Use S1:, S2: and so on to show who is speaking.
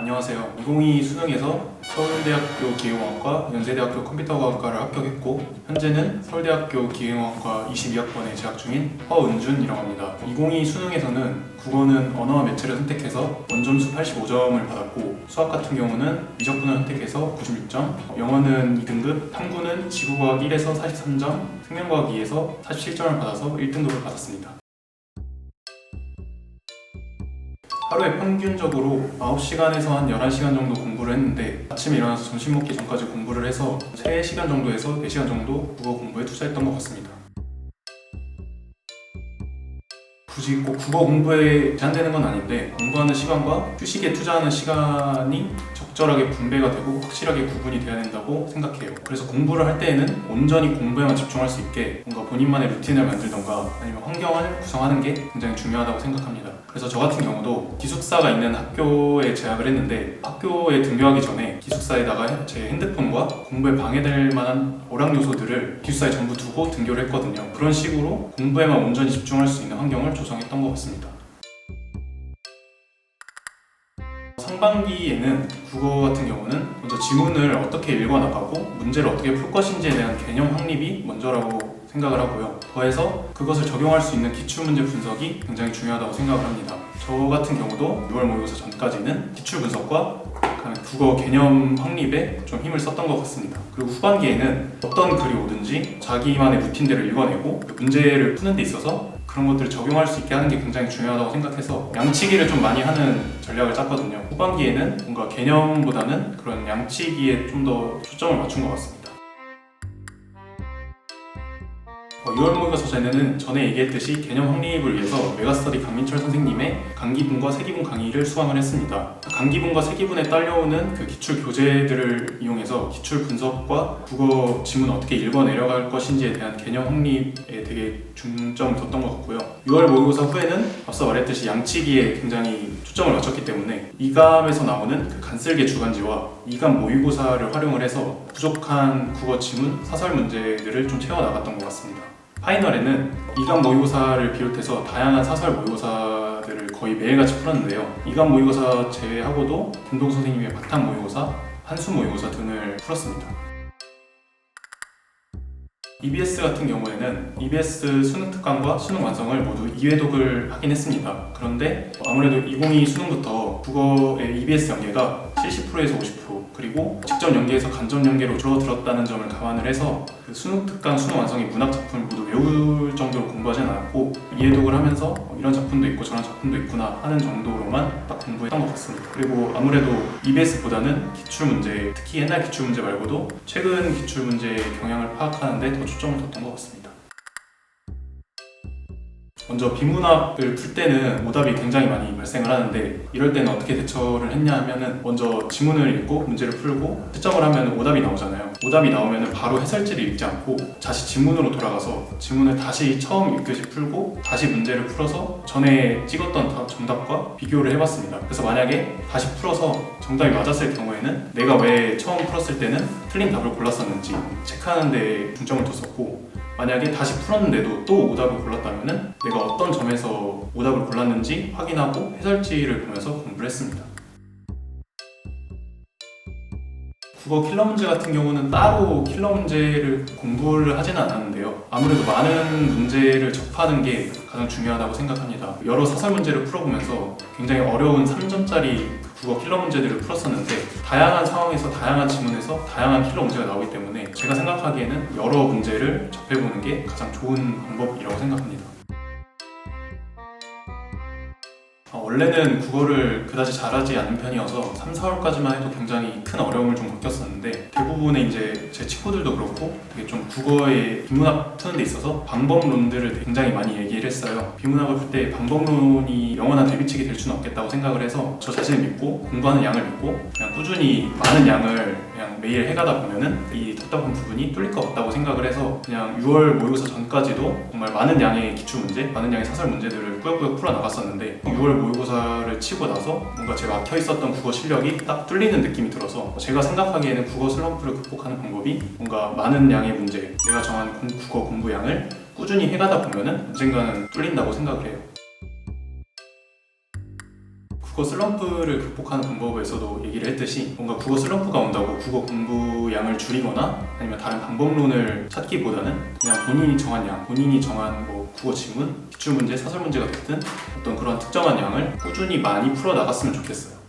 S1: 안녕하세요. 2022 수능에서 서울대학교 기계공학과, 연세대학교 컴퓨터과학과를 합격했고 현재는 서울대학교 기계공학과 22학번에 재학 중인 허은준이라고 합니다. 2022 수능에서는 국어는 언어와 매체를 선택해서 원점수 85점을 받았고 수학 같은 경우는 미적분을 선택해서 96점, 영어는 2등급, 탐구는 지구과학 1에서 43점, 생명과학 2에서 47점을 받아서 1등급을 받았습니다. 하루에 평균적으로 9시간에서 한 11시간 정도 공부를 했는데 아침에 일어나서 점심 먹기 전까지 공부를 해서 3시간 정도에서 4시간 정도 국어 공부에 투자했던 것 같습니다. 굳이 꼭 국어 공부에 제한되는 건 아닌데 공부하는 시간과 휴식에 투자하는 시간이 적절하게 분배가 되고 확실하게 구분이 돼야 된다고 생각해요. 그래서 공부를 할 때에는 온전히 공부에만 집중할 수 있게 뭔가 본인만의 루틴을 만들던가 아니면 환경을 구성하는 게 굉장히 중요하다고 생각합니다. 그래서 저 같은 경우도 기숙사가 있는 학교에 재학을 했는데 학교에 등교하기 전에 기숙사에다가 제 핸드폰과 공부에 방해될 만한 오락 요소들을 기숙사에 전부 두고 등교를 했거든요. 그런 식으로 공부에만 온전히 집중할 수 있는 환경을 조성했던 것 같습니다. 상반기에는 국어 같은 경우는 먼저 지문을 어떻게 읽어나가고 문제를 어떻게 풀 것인지에 대한 개념 확립이 먼저라고 생각을 하고요. 더해서 그것을 적용할 수 있는 기출문제 분석이 굉장히 중요하다고 생각을 합니다. 저 같은 경우도 6월 모의고사 전까지는 기출 분석과 국어 개념 확립에 좀 힘을 썼던 것 같습니다. 그리고 후반기에는 어떤 글이 오든지 자기만의 루틴대로 읽어내고 문제를 푸는 데 있어서 그런 것들을 적용할 수 있게 하는 게 굉장히 중요하다고 생각해서 양치기를 좀 많이 하는 전략을 짰거든요. 후반기에는 뭔가 개념보다는 그런 양치기에 좀 더 초점을 맞춘 것 같습니다. 6월 모의고사 전에 얘기했듯이 개념 확립을 위해서 메가스터디 강민철 선생님의 강기분과 세기분 강의를 수강을 했습니다. 강기분과 세기분에 딸려오는 그 기출 교재들을 이용해서 기출 분석과 국어 지문 어떻게 읽어 내려갈 것인지에 대한 개념 확립에 되게 중점을 뒀던 것 같고요. 6월 모의고사 후에는 앞서 말했듯이 양치기에 굉장히 초점을 맞췄기 때문에 2감에서 나오는 그 간쓸개 주간지와 2감 모의고사를 활용을 해서 부족한 국어 지문, 사설 문제들을 좀 채워나갔던 것 같습니다. 파이널에는 2감 모의고사를 비롯해서 다양한 사설 모의고사들을 거의 매일같이 풀었는데요. 2감 모의고사 제외하고도 김동 선생님의 바탕 모의고사, 한수 모의고사 등을 풀었습니다. EBS 같은 경우에는 EBS 수능 특강과 수능 완성을 모두 2회독을 하긴 했습니다. 그런데 아무래도 2022 수능부터 국어의 EBS 연계가 70%에서 50% 그리고 직접 연계에서 간접 연계로 줄어들었다는 점을 감안을 해서 그 수능 특강, 수능 완성의 문학 작품을 모두 외울 정도로 공부하지는 않았고 2회독을 하면서 이런 작품도 있고 저런 작품도 있구나 하는 정도로만 딱 공부했던 것 같습니다. 그리고 아무래도 EBS보다는 기출문제, 특히 옛날 기출문제 말고도 최근 기출문제의 경향을 파악하는 데 더 초점을 뒀던 것 같습니다. 먼저 비문학을 풀 때는 오답이 굉장히 많이 발생을 하는데 이럴 때는 어떻게 대처를 했냐 하면은 먼저 지문을 읽고 문제를 풀고 채점을 하면 오답이 나오잖아요. 오답이 나오면 바로 해설지를 읽지 않고 다시 지문으로 돌아가서 지문을 다시 처음 읽듯이 풀고 다시 문제를 풀어서 전에 찍었던 정답과 비교를 해봤습니다. 그래서 만약에 다시 풀어서 정답이 맞았을 경우에는 내가 왜 처음 풀었을 때는 틀린 답을 골랐었는지 체크하는 데 중점을 뒀었고 만약에 다시 풀었는데도 또 오답을 골랐다면 내가 어떤 점에서 오답을 골랐는지 확인하고 해설지를 보면서 공부를 했습니다. 국어 킬러 문제 같은 경우는 따로 킬러 문제를 공부를 하지는 않았는데요. 아무래도 많은 문제를 접하는 게 가장 중요하다고 생각합니다. 여러 사설 문제를 풀어보면서 굉장히 어려운 3점짜리 국어 킬러 문제들을 풀었었는데 다양한 상황에서 다양한 지문에서 다양한 킬러 문제가 나오기 때문에 제가 생각하기에는 여러 문제를 접해보는 게 가장 좋은 방법이라고 생각합니다. 원래는 국어를 그다지 잘하지 않는 편이어서 3, 4월까지만 해도 굉장히 큰 어려움을 좀 겪었었는데 대부분의 이제 제 친구들도 그렇고 되게 좀 국어에 비문학 푸는 데 있어서 방법론들을 굉장히 많이 얘기를 했어요. 비문학을 풀 때 방법론이 영원한 대비책이 될 수는 없겠다고 생각을 해서 저 자신을 믿고 공부하는 양을 믿고 그냥 꾸준히 많은 양을 그냥 매일 해가다 보면은 이 답답한 부분이 뚫릴 것 같다고 생각을 해서 그냥 6월 모의고사 전까지도 정말 많은 양의 기출문제, 많은 양의 사설 문제들을 꾸역꾸역 풀어나갔었는데 6월 모의고사를 치고 나서 뭔가 제가 막혀있었던 국어 실력이 딱 뚫리는 느낌이 들어서 제가 생각하기에는 국어 슬럼프를 극복하는 방법이 뭔가 많은 양의 문제, 내가 정한 국어 공부량을 꾸준히 해가다 보면은 언젠가는 뚫린다고 생각을 해요. 국어 슬럼프를 극복하는 방법에서도 얘기를 했듯이 뭔가 국어 슬럼프가 온다고 국어 공부량을 줄이거나 아니면 다른 방법론을 찾기보다는 그냥 본인이 정한 양, 본인이 정한 뭐 국어 지문, 기출문제, 사설문제가 됐든 어떤 그런 특정한 양을 꾸준히 많이 풀어 나갔으면 좋겠어요.